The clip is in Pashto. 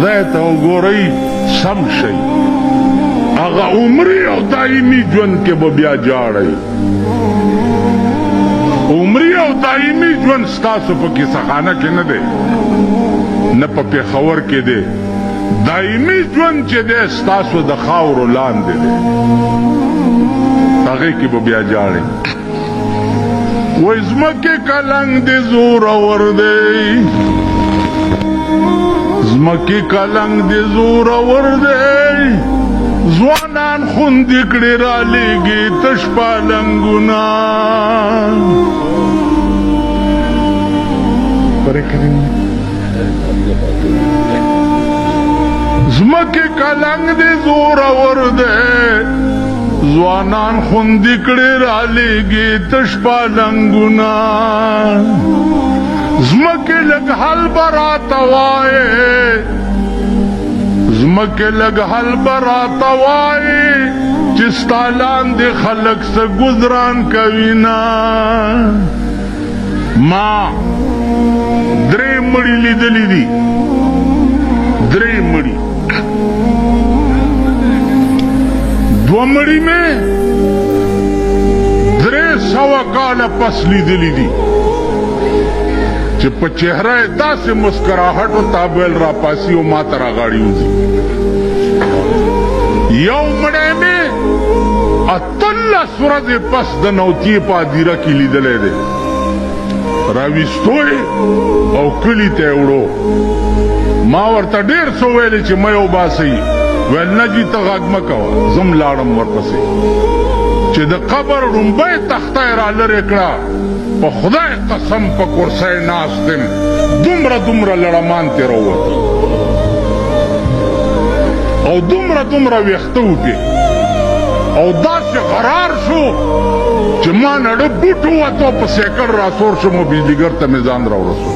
خدای ته وګورئ سم شئ هغه عمري او دایمي ژوند کې به بیا جاړئ عمري او دایمي ژوند ستاسو په کیسهخانه کې نه دی نه په پېښور کې دی دایمي ژوند چې دی ستاسو د خاورو لاندې دی هغې کې به بیا جاړئ وای زمکې کلنګ دې زورور دی زمکې کلنګ دې زورور دی ځوانان خوندې کړې رالیږي تش پالنګونه زمکې کلنګ دې زورور دی ځوانان خوندې کړې رالیږي تش پالنګونه زمکې لږ حل به راته وایې زمکې لږ حل به راته وایې چې ستا لاندې خلک څه ګزران کوي نه ما درې مړي لیدلي دي درې مړي دو مړي مې 300 کاله پس لیدلي دي چې په چهره یې داسې مسکراهټ و تابل را پاسي او ما ته راغاړي وځي یو مړی مې 18 ورځې پس د نوتیې په هدیره کې لیدلی دی راویستو او کلي ته یې وړو ما ورته ډېر څه ویلې چې مه یې وباسئ ویل نه جي ته غږ مه کوه زم لاړم ورپسې چې د قبر ړومبۍ تخته یې را لرې کړه په خدای قسم په کرسۍ ناست یم دومره لړمان ترې راووت او دومره ویښته وپې او داسې قرار شو چې ما نړه بوټ ووت او په سیکل راسور شوم او بجلیګر ته مې ځان راورسول